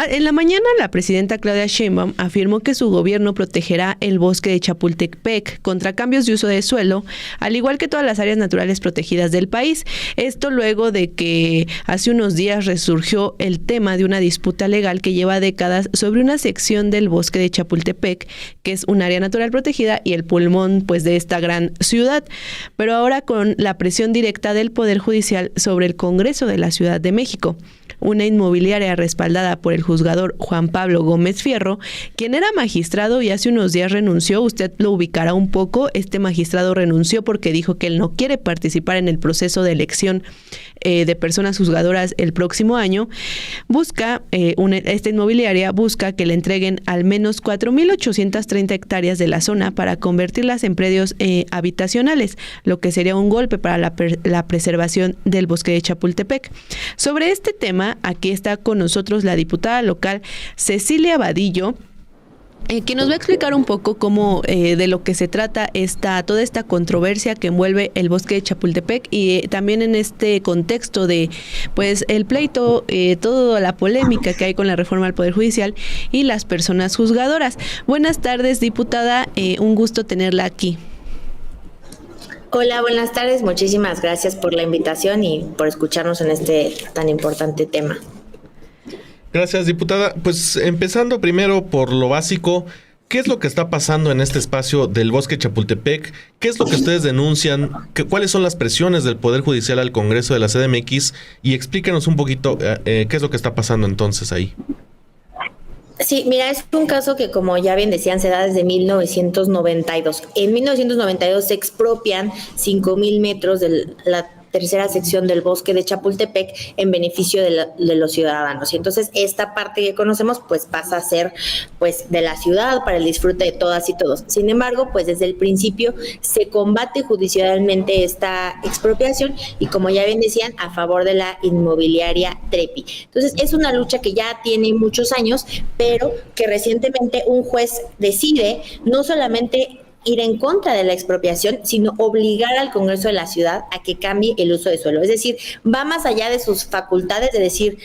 En la mañana, la presidenta Claudia Sheinbaum afirmó que su gobierno protegerá el bosque de Chapultepec contra cambios de uso de suelo, al igual que todas las áreas naturales protegidas del país. Esto luego de que hace unos días resurgió el tema de una disputa legal que lleva décadas sobre una sección del bosque de Chapultepec, que es un área natural protegida y el pulmón pues de esta gran ciudad. Pero ahora con la presión directa del Poder Judicial sobre el Congreso de la Ciudad de México. Una inmobiliaria respaldada por el juzgador Juan Pablo Gómez Fierro, quien era magistrado y hace unos días renunció. Usted lo ubicará un poco. Este magistrado renunció porque dijo que él no quiere participar en el proceso de elección de personas juzgadoras el próximo año. Esta inmobiliaria busca que le entreguen al menos 4.830 hectáreas de la zona para convertirlas en predios habitacionales, lo que sería un golpe para la preservación del bosque de Chapultepec. Sobre este tema, aquí está con nosotros la diputada local Cecilia Vadillo, que nos va a explicar un poco cómo de lo que se trata toda esta controversia que envuelve el bosque de Chapultepec y también en este contexto de pues el pleito, toda la polémica que hay con la reforma al Poder Judicial y las personas juzgadoras. Buenas tardes, diputada, un gusto tenerla aquí. Hola, buenas tardes. Muchísimas gracias por la invitación y por escucharnos en este tan importante tema. Gracias, diputada. Pues empezando primero por lo básico, ¿qué es lo que está pasando en este espacio del bosque Chapultepec? ¿Qué es lo que ustedes denuncian? ¿Cuáles son las presiones del Poder Judicial al Congreso de la CDMX? Y explíquenos un poquito qué es lo que está pasando entonces ahí. Sí, mira, es un caso que, como ya bien decían, se da desde 1992. En 1992 se expropian 5,000 metros de la tercera sección del bosque de Chapultepec en beneficio de los ciudadanos. Y entonces esta parte que conocemos pues pasa a ser pues de la ciudad para el disfrute de todas y todos. Sin embargo, pues desde el principio se combate judicialmente esta expropiación y, como ya bien decían, a favor de la inmobiliaria Trepi. Entonces es una lucha que ya tiene muchos años, pero que recientemente un juez decide no solamente ir en contra de la expropiación, sino obligar al Congreso de la Ciudad a que cambie el uso de suelo. Es decir, va más allá de sus facultades de decir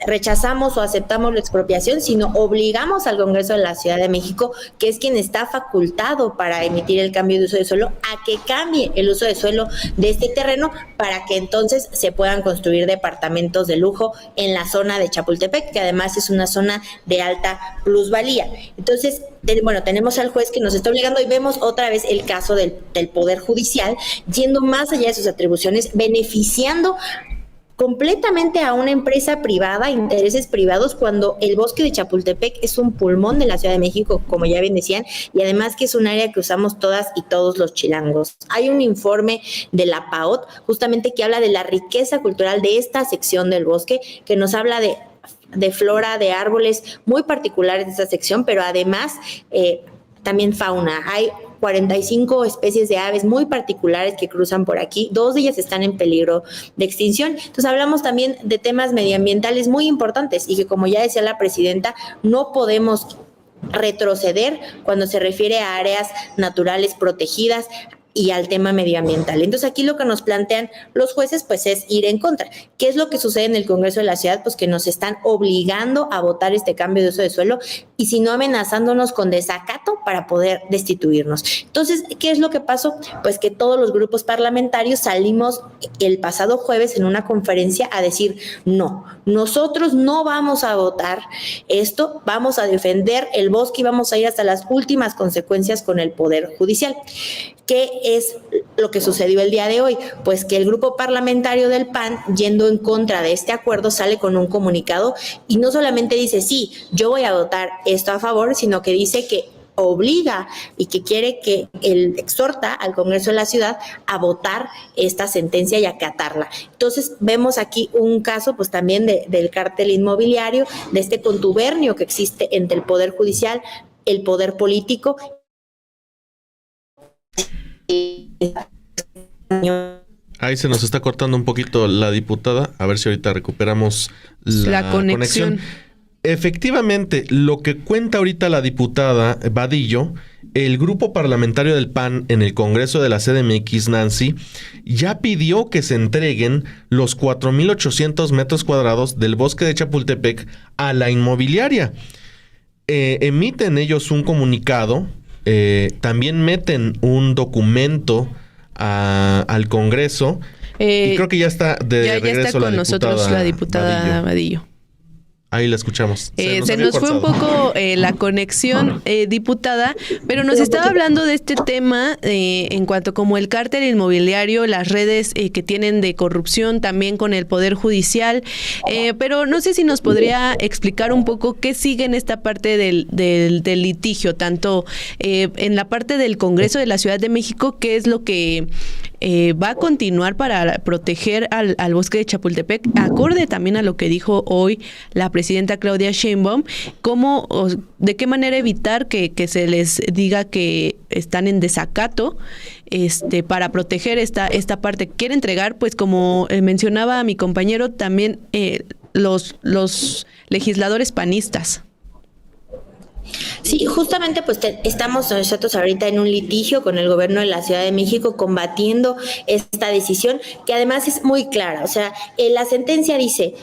rechazamos o aceptamos la expropiación, sino obligamos al Congreso de la Ciudad de México, que es quien está facultado para emitir el cambio de uso de suelo, a que cambie el uso de suelo de este terreno para que entonces se puedan construir departamentos de lujo en la zona de Chapultepec, que además es una zona de alta plusvalía. Entonces, tenemos al juez que nos está obligando y vemos otra vez el caso del Poder Judicial yendo más allá de sus atribuciones, beneficiando completamente a una empresa privada, intereses privados, cuando el bosque de Chapultepec es un pulmón de la Ciudad de México, como ya bien decían, y además que es un área que usamos todas y todos los chilangos. Hay un informe de la PAOT justamente que habla de la riqueza cultural de esta sección del bosque, que nos habla de flora, de árboles muy particulares de esta sección, pero además también fauna. Hay 45 especies de aves muy particulares que cruzan por aquí. 2 de ellas están en peligro de extinción. Entonces hablamos también de temas medioambientales muy importantes y que, como ya decía la presidenta, no podemos retroceder cuando se refiere a áreas naturales protegidas y al tema medioambiental. Entonces aquí lo que nos plantean los jueces pues es ir en contra. ¿Qué es lo que sucede en el Congreso de la Ciudad? Pues que nos están obligando a votar este cambio de uso de suelo y si no amenazándonos con desacato para poder destituirnos. Entonces, ¿qué es lo que pasó? Pues que todos los grupos parlamentarios salimos el pasado jueves en una conferencia a decir no, nosotros no vamos a votar esto, vamos a defender el bosque y vamos a ir hasta las últimas consecuencias con el Poder Judicial. ¿Qué es lo que sucedió el día de hoy? Pues que el grupo parlamentario del PAN, yendo en contra de este acuerdo, sale con un comunicado y no solamente dice, sí, yo voy a votar esto a favor, sino que dice que obliga y que quiere que exhorta al Congreso de la Ciudad a votar esta sentencia y acatarla. Entonces vemos aquí un caso pues también del cártel inmobiliario, de este contubernio que existe entre el Poder Judicial, el Poder Político. Ahí se nos está cortando un poquito la diputada, a ver si ahorita recuperamos la conexión. efectivamente, lo que cuenta ahorita la diputada Vadillo, el grupo parlamentario del PAN en el Congreso de la CDMX, Nancy, ya pidió que se entreguen los 4,800 metros cuadrados del bosque de Chapultepec a la inmobiliaria. Emiten ellos un comunicado, también meten un documento al Congreso, y creo que ya está de regreso ya está con nosotros la diputada Vadillo. Ahí la escuchamos. Se nos fue un poco la conexión, diputada, pero nos estaba hablando de este tema en cuanto como el cártel inmobiliario, las redes que tienen de corrupción también con el Poder Judicial, pero no sé si nos podría explicar un poco qué sigue en esta parte del litigio, tanto en la parte del Congreso de la Ciudad de México, qué es lo que va a continuar para proteger al bosque de Chapultepec, acorde también a lo que dijo hoy la presidenta Claudia Sheinbaum, de qué manera evitar que se les diga que están en desacato para proteger esta parte. Quiere entregar, pues como mencionaba mi compañero, también los legisladores panistas. Sí, justamente pues estamos nosotros ahorita en un litigio con el gobierno de la Ciudad de México combatiendo esta decisión que además es muy clara. O sea, la sentencia dice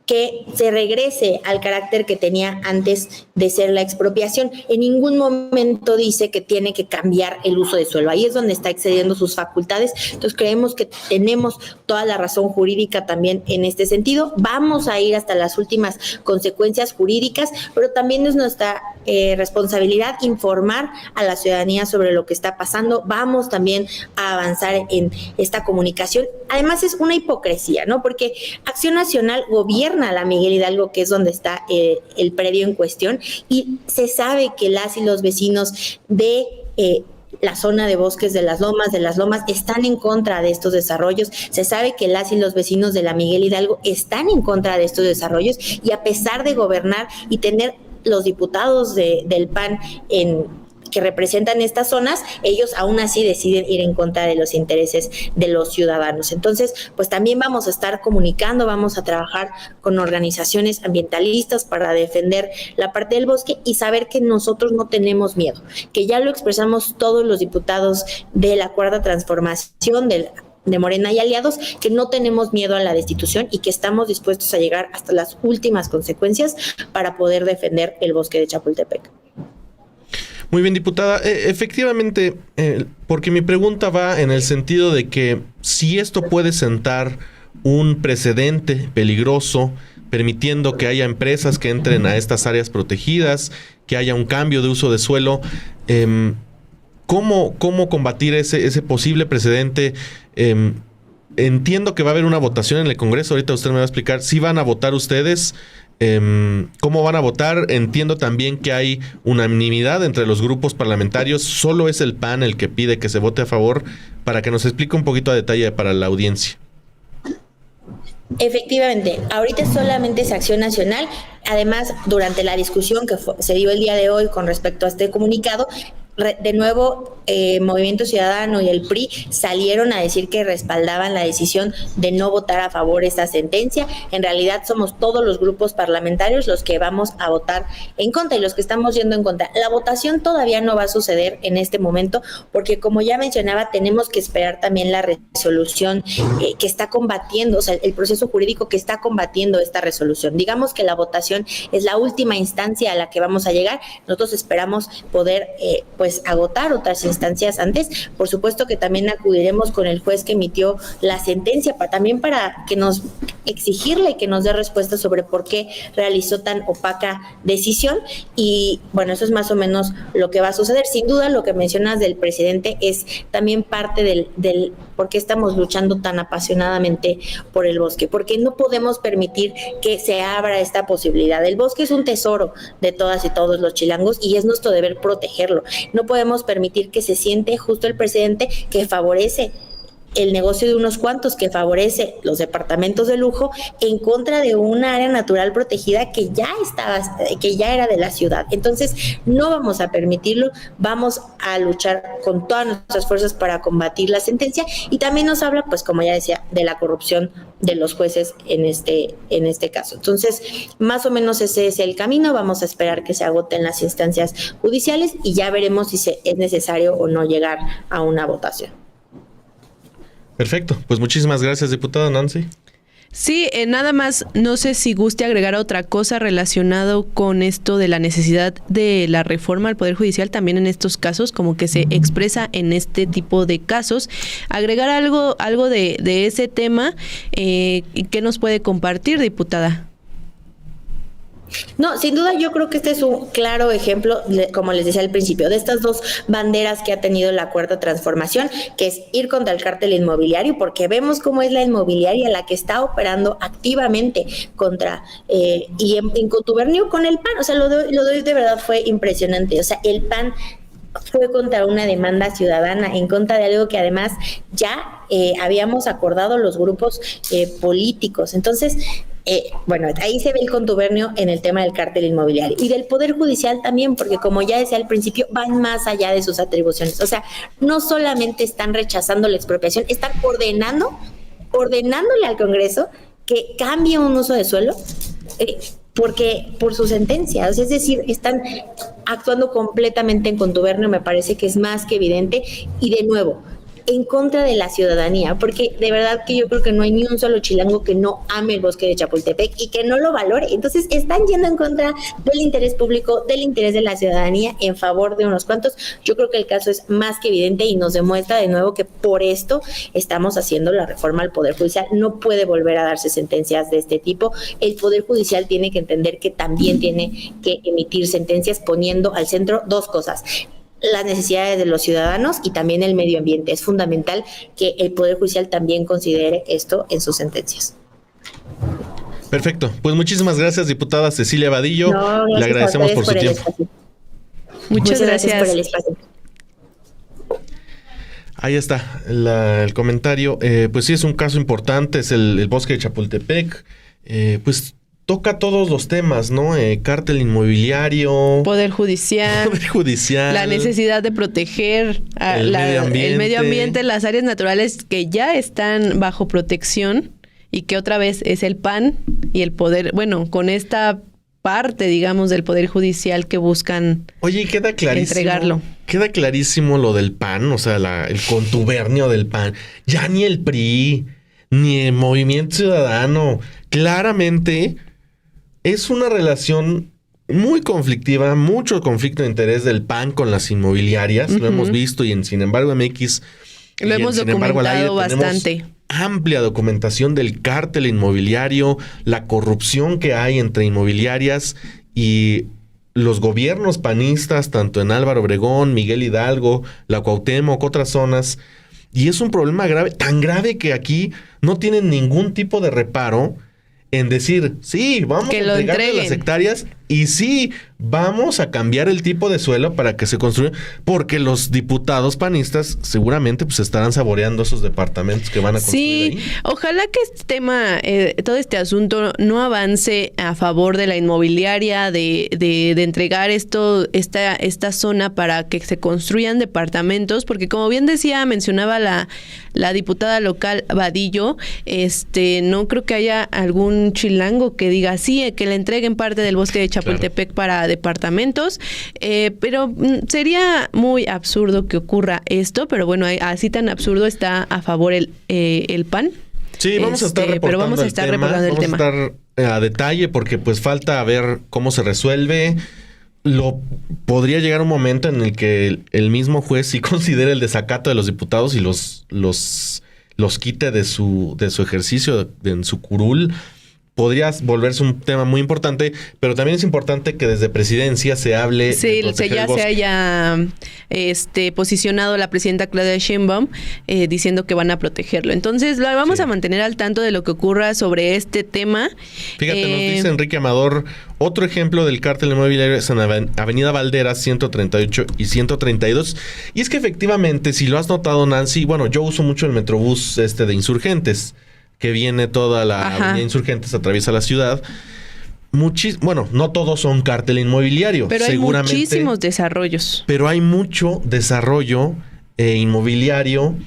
que se regrese al carácter que tenía antes de ser la expropiación. En ningún momento dice que tiene que cambiar el uso de suelo. Ahí es donde está excediendo sus facultades. Entonces creemos que tenemos toda la razón jurídica también en este sentido. Vamos a ir hasta las últimas consecuencias jurídicas, pero también es nuestra responsabilidad informar a la ciudadanía sobre lo que está pasando. Vamos también a avanzar en esta comunicación. Además es una hipocresía, ¿no? Porque Acción Nacional gobierna la Miguel Hidalgo, que es donde está el predio en cuestión, y se sabe que las y los vecinos de la zona de bosques de las Lomas están en contra de estos desarrollos. Se sabe que las y los vecinos de la Miguel Hidalgo están en contra de estos desarrollos, y a pesar de gobernar y tener los diputados del PAN que representan estas zonas, ellos aún así deciden ir en contra de los intereses de los ciudadanos. Entonces, pues también vamos a estar comunicando, vamos a trabajar con organizaciones ambientalistas para defender la parte del bosque y saber que nosotros no tenemos miedo, que ya lo expresamos todos los diputados de la Cuarta Transformación, de Morena y aliados, que no tenemos miedo a la destitución y que estamos dispuestos a llegar hasta las últimas consecuencias para poder defender el bosque de Chapultepec. Muy bien, diputada. Efectivamente, porque mi pregunta va en el sentido de que si esto puede sentar un precedente peligroso, permitiendo que haya empresas que entren a estas áreas protegidas, que haya un cambio de uso de suelo, ¿cómo combatir ese posible precedente? Entiendo que va a haber una votación en el Congreso. Ahorita usted me va a explicar si van a votar ustedes. ¿Cómo van a votar? Entiendo también que hay unanimidad entre los grupos parlamentarios. Solo es el PAN el que pide que se vote a favor, para que nos explique un poquito a detalle para la audiencia. Efectivamente, ahorita solamente es Acción Nacional. Además, durante la discusión que se dio el día de hoy con respecto a este comunicado, de nuevo Movimiento Ciudadano y el PRI salieron a decir que respaldaban la decisión de no votar a favor de esta sentencia. En realidad somos todos los grupos parlamentarios los que vamos a votar en contra y los que estamos yendo en contra. La votación todavía no va a suceder en este momento porque, como ya mencionaba, tenemos que esperar también la resolución que está combatiendo, o sea, el proceso jurídico que está combatiendo esta resolución. Digamos que la votación es la última instancia a la que vamos a llegar. Nosotros esperamos poder pues agotar otras instancias antes. Por supuesto que también acudiremos con el juez que emitió la sentencia también para que nos exigirle que nos dé respuesta sobre por qué realizó tan opaca decisión. Y bueno, eso es más o menos lo que va a suceder. Sin duda, lo que mencionas del presidente es también parte del por qué estamos luchando tan apasionadamente por el bosque, porque no podemos permitir que se abra esta posibilidad. El bosque es un tesoro de todas y todos los chilangos y es nuestro deber protegerlo. No podemos permitir que se siente justo el presidente que favorece el negocio de unos cuantos que favorece los departamentos de lujo en contra de una área natural protegida que ya era de la ciudad. Entonces, no vamos a permitirlo, vamos a luchar con todas nuestras fuerzas para combatir la sentencia, y también nos habla, pues como ya decía, de la corrupción de los jueces en este caso. Entonces, más o menos ese es el camino. Vamos a esperar que se agoten las instancias judiciales y ya veremos si es necesario o no llegar a una votación. Perfecto, pues muchísimas gracias, diputada Nancy. Sí, nada más, no sé si guste agregar otra cosa relacionado con esto de la necesidad de la reforma al Poder Judicial también en estos casos, como que se expresa en este tipo de casos. Agregar algo de ese tema, ¿qué nos puede compartir, diputada? No, sin duda yo creo que este es un claro ejemplo, como les decía al principio, de estas dos banderas que ha tenido la Cuarta Transformación, que es ir contra el cártel inmobiliario, porque vemos cómo es la inmobiliaria la que está operando activamente contra y en contubernio con el PAN. O sea, lo de hoy de verdad fue impresionante. O sea, el PAN fue contra una demanda ciudadana, en contra de algo que además ya habíamos acordado los grupos políticos. Entonces, bueno, ahí se ve el contubernio en el tema del cártel inmobiliario y del Poder Judicial también, porque como ya decía al principio, van más allá de sus atribuciones. O sea, no solamente están rechazando la expropiación, están ordenándole al Congreso que cambie un uso de suelo porque por su sentencia, es decir, están actuando completamente en contubernio. Me parece que es más que evidente, y de nuevo, en contra de la ciudadanía, porque de verdad que yo creo que no hay ni un solo chilango que no ame el bosque de Chapultepec y que no lo valore. Entonces están yendo en contra del interés público, del interés de la ciudadanía, en favor de unos cuantos. Yo creo que el caso es más que evidente y nos demuestra de nuevo que por esto estamos haciendo la reforma al Poder Judicial. No puede volver a darse sentencias de este tipo. El Poder Judicial tiene que entender que también tiene que emitir sentencias poniendo al centro dos cosas: las necesidades de los ciudadanos y también el medio ambiente. Es fundamental que el Poder Judicial también considere esto en sus sentencias. Perfecto. Pues muchísimas gracias, diputada Cecilia Vadillo. Le agradecemos por su tiempo. Muchas gracias por el espacio. Ahí está el comentario. Pues sí, es un caso importante, es el bosque de Chapultepec. Pues toca todos los temas, ¿no? Cártel inmobiliario, Poder Judicial, la necesidad de proteger el medio ambiente, las áreas naturales que ya están bajo protección y que otra vez es el PAN y el poder, bueno, con esta parte, digamos, del Poder Judicial que buscan queda clarísimo, entregarlo. Queda clarísimo lo del PAN, o sea, el contubernio del PAN. Ya ni el PRI, ni el Movimiento Ciudadano. Claramente es una relación muy conflictiva, mucho conflicto de interés del PAN con las inmobiliarias. Lo hemos visto, y sin embargo MX lo hemos documentado bastante. Amplia documentación del cártel inmobiliario, la corrupción que hay entre inmobiliarias y los gobiernos panistas, tanto en Álvaro Obregón, Miguel Hidalgo, la Cuauhtémoc, otras zonas. Y es un problema grave, tan grave que aquí no tienen ningún tipo de reparo en decir, sí, vamos a entregarle las hectáreas y sí, vamos a cambiar el tipo de suelo para que se construya, porque los diputados panistas seguramente pues estarán saboreando esos departamentos que van a construir. Sí, ojalá que este tema, todo este asunto no avance a favor de la inmobiliaria, de entregar esta zona para que se construyan departamentos, porque como bien mencionaba la diputada local Vadillo, no creo que haya algún chilango que diga sí, que le entreguen parte del bosque de Chapultepec para departamentos, pero sería muy absurdo que ocurra esto, pero bueno, así tan absurdo está a favor el PAN. Sí, vamos a estar reportando el tema. Vamos a estar a detalle porque pues falta ver cómo se resuelve. Podría llegar un momento en el que el mismo juez sí considere el desacato de los diputados y los quite de su ejercicio, en su curul. podría volverse un tema muy importante, pero también es importante que desde presidencia se hable. Sí, ya se haya posicionado la presidenta Claudia Sheinbaum diciendo que van a protegerlo. Entonces, lo vamos a mantener al tanto de lo que ocurra sobre este tema. Fíjate, nos dice Enrique Amador, otro ejemplo del cártel inmobiliario es en Avenida Valderas 138 y 132. Y es que efectivamente, si lo has notado, Nancy, bueno, yo uso mucho el Metrobús de Insurgentes, que viene toda la avenida Insurgentes, atraviesa la ciudad. Bueno, no todos son cártel inmobiliario. Pero hay muchísimos desarrollos. Pero hay mucho desarrollo inmobiliario,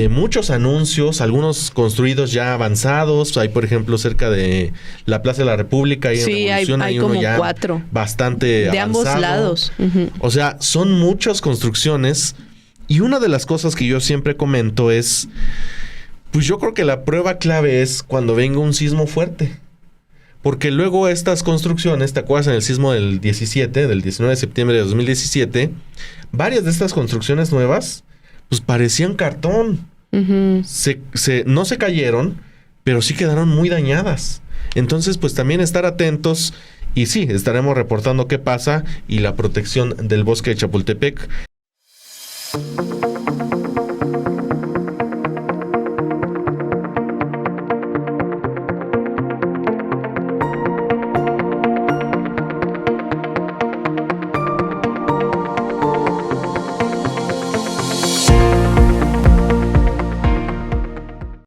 muchos anuncios, algunos construidos ya avanzados. Hay, por ejemplo, cerca de la Plaza de la República, ahí en Revolución, hay uno como ya 4. Bastante de avanzado. ambos lados. O sea, son muchas construcciones. Y una de las cosas que yo siempre comento es... Pues yo creo que la prueba clave es cuando venga un sismo fuerte. Porque luego estas construcciones, ¿te acuerdas en el sismo del 19 de septiembre de 2017? Varias de estas construcciones nuevas, pues parecían cartón. No se cayeron, pero sí quedaron muy dañadas. Entonces, pues también estar atentos. Y sí, estaremos reportando qué pasa y la protección del bosque de Chapultepec.